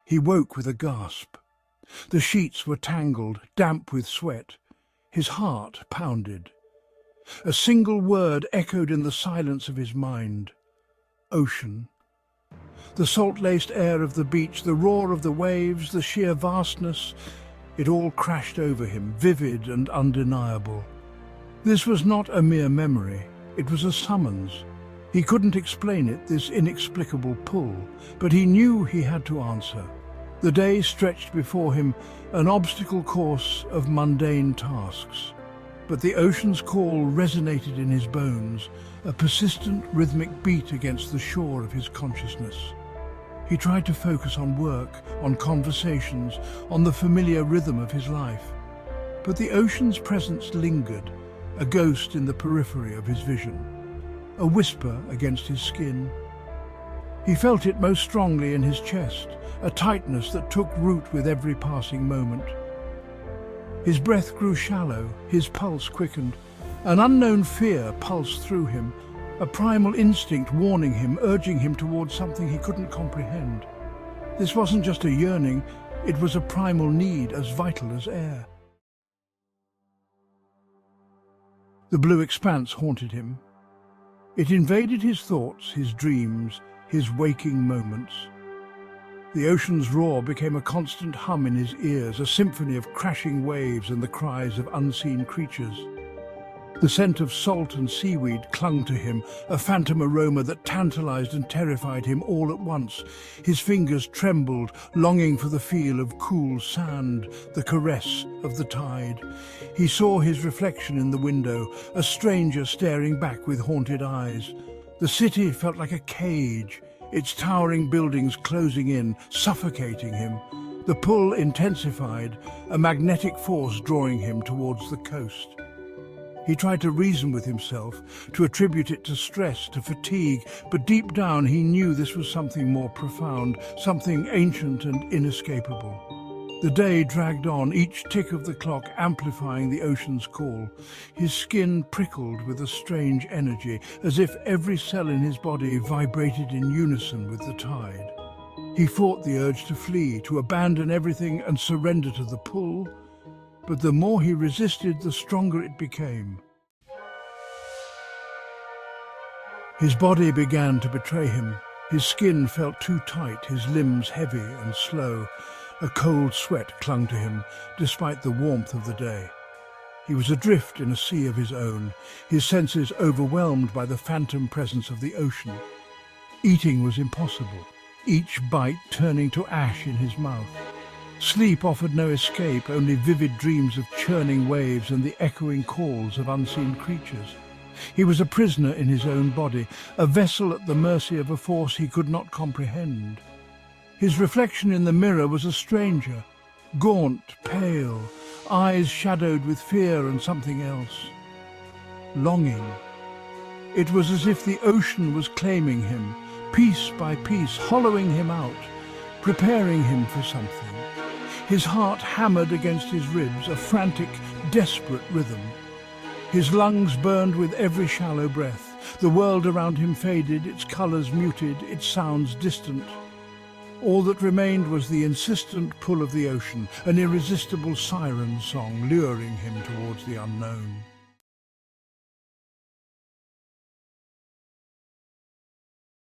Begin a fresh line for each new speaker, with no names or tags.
He woke with a gasp. The sheets were tangled, damp with sweat. His heart pounded. A single word echoed in the silence of his mind. Ocean. The salt-laced air of the beach, the roar of the waves, the sheer vastness, it all crashed over him, vivid and undeniable. This was not a mere memory, it was a summons. He couldn't explain it, this inexplicable pull, but he knew he had to answer. The day stretched before him, an obstacle course of mundane tasks. But the ocean's call resonated in his bones, a persistent rhythmic beat against the shore of his consciousness. He tried to focus on work, on conversations, on the familiar rhythm of his life. But the ocean's presence lingered, a ghost in the periphery of his vision, a whisper against his skin. He felt it most strongly in his chest, a tightness that took root with every passing moment. His breath grew shallow, his pulse quickened. An unknown fear pulsed through him, a primal instinct warning him, urging him towards something he couldn't comprehend. This wasn't just a yearning, it was a primal need as vital as air. The blue expanse haunted him. It invaded his thoughts, his dreams, his waking moments. The ocean's roar became a constant hum in his ears, a symphony of crashing waves and the cries of unseen creatures. The scent of salt and seaweed clung to him, a phantom aroma that tantalized and terrified him all at once. His fingers trembled, longing for the feel of cool sand, the caress of the tide. He saw his reflection in the window, a stranger staring back with haunted eyes. The city felt like a cage, its towering buildings closing in, suffocating him. The pull intensified, a magnetic force drawing him towards the coast. He tried to reason with himself, to attribute it to stress, to fatigue, but deep down he knew this was something more profound, something ancient and inescapable. The day dragged on, each tick of the clock amplifying the ocean's call. His skin prickled with a strange energy, as if every cell in his body vibrated in unison with the tide. He fought the urge to flee, to abandon everything and surrender to the pull. But the more he resisted, the stronger it became. His body began to betray him. His skin felt too tight, his limbs heavy and slow. A cold sweat clung to him, despite the warmth of the day. He was adrift in a sea of his own, his senses overwhelmed by the phantom presence of the ocean. Eating was impossible, each bite turning to ash in his mouth. Sleep offered no escape, only vivid dreams of churning waves and the echoing calls of unseen creatures. He was a prisoner in his own body, a vessel at the mercy of a force he could not comprehend. His reflection in the mirror was a stranger, gaunt, pale, eyes shadowed with fear and something else. Longing. It was as if the ocean was claiming him, piece by piece, hollowing him out, preparing him for something. His heart hammered against his ribs, a frantic, desperate rhythm. His lungs burned with every shallow breath. The world around him faded, its colours muted, its sounds distant. All that remained was the insistent pull of the ocean, an irresistible siren song luring him towards the unknown.